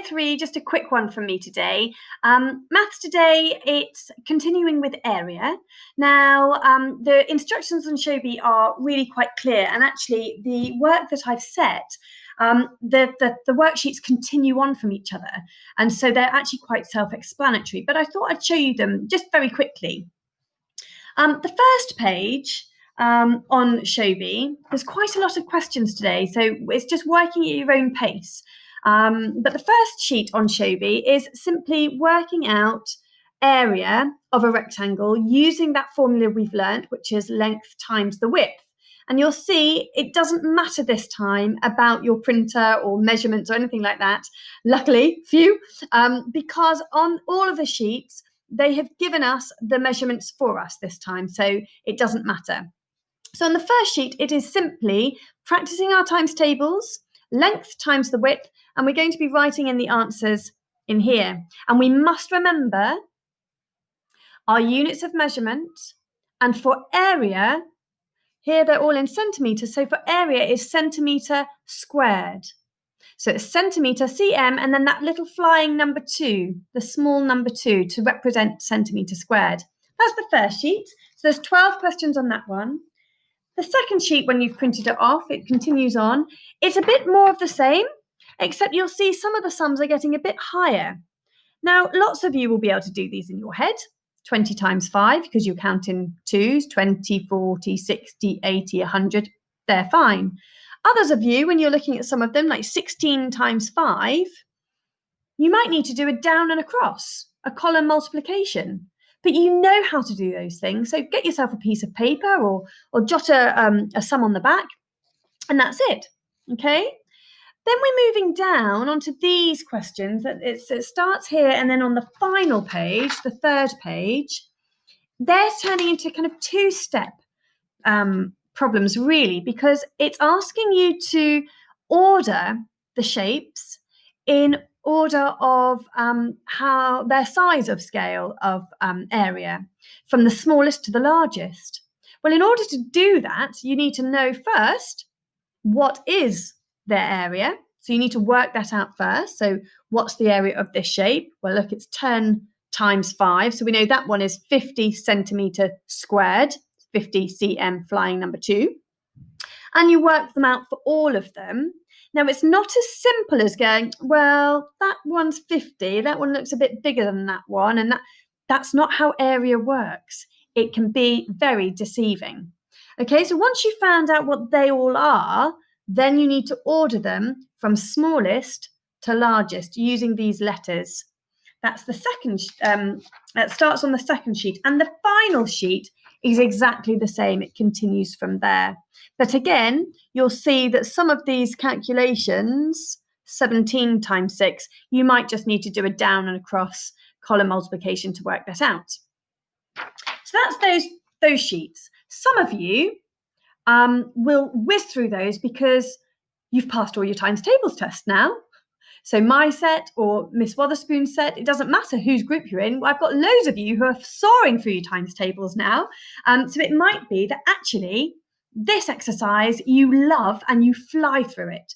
year 3, just a quick one from me today. Maths today, it's continuing with area. Now, the instructions on Shobi are really quite clear, and actually the work that I've set, the worksheets continue on from each other, and so they're actually quite self-explanatory, but I thought I'd show you them just very quickly. The first page on Shobi, there's quite a lot of questions today, so it's just working at your own pace. But the first sheet on Shobi is simply working out area of a rectangle using that formula we've learnt, which is length times the width. And you'll see it doesn't matter this time about your printer or measurements or anything like that. Luckily, few, because on all of the sheets, they have given us the measurements for us this time, so it doesn't matter. So on the first sheet, it is simply practicing our times tables, length times the width, and we're going to be writing in the answers in here. And we must remember our units of measurement, and for area, here they're all in centimetres, so for area is centimetre squared. So it's centimetre, cm, and then that little flying number 2, the small number 2, to represent centimetre squared. That's the first sheet. So there's 12 questions on that one. The second sheet, when you've printed it off, it continues on. It's a bit more of the same, except you'll see some of the sums are getting a bit higher. Now, lots of you will be able to do these in your head. 20 times 5, because you count in twos, 20, 40, 60, 80, 100, they're fine. Others of you, when you're looking at some of them, like 16 times 5, you might need to do a down and across, a column multiplication. But you know how to do those things, so get yourself a piece of paper or jot a sum on the back, and that's it, okay? Then we're moving down onto these questions. It starts here, and then on the final page, the third page, they're turning into kind of two-step problems, really, because it's asking you to order the shapes in order of how their size of scale of area, from the smallest to the largest. Well, in order to do that, you need to know first what is their area. So you need to work that out first. So what's the area of this shape? Well, look, it's 10 times 5. So we know that one is 50 centimetre squared, 50 cm flying number 2. And you work them out for all of them. Now, it's not as simple as going, well, that one's 50, that one looks a bit bigger than that one, and that's not how area works. It can be very deceiving. Okay, so once you've found out what they all are, then you need to order them from smallest to largest using these letters. That's the second, that starts on the second sheet. And the final sheet is exactly the same. It continues from there. But again, you'll see that some of these calculations, 17 times 6, you might just need to do a down and across column multiplication to work that out. So that's those sheets. Some of you will whiz through those because you've passed all your times tables test now. So my set or Miss Wotherspoon's set, it doesn't matter whose group you're in. I've got loads of you who are soaring through your times tables now. So it might be that actually this exercise you love and you fly through it.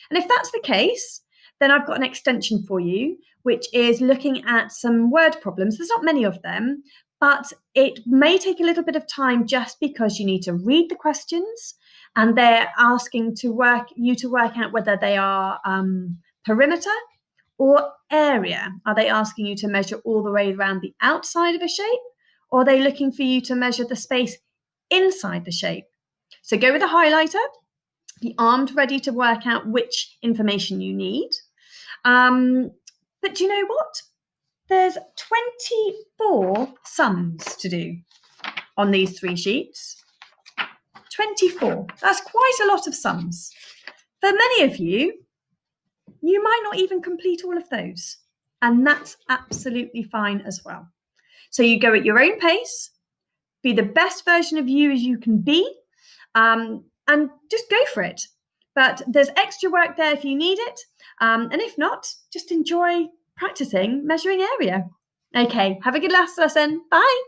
And if that's the case, then I've got an extension for you, which is looking at some word problems. There's not many of them, but it may take a little bit of time just because you need to read the questions and they're asking you to work out whether they are perimeter or area. Are they asking you to measure all the way around the outside of a shape, or are they looking for you to measure the space inside the shape? So go with a highlighter, be armed, ready to work out which information you need. But do you know what? There's 24 sums to do on these 3 sheets. 24. That's quite a lot of sums. For many of you, you might not even complete all of those, and that's absolutely fine as well. So you go at your own pace, be the best version of you as you can be, and just go for it. But there's extra work there if you need it, and if not, just enjoy practicing measuring area. Okay, have a good last lesson. Bye.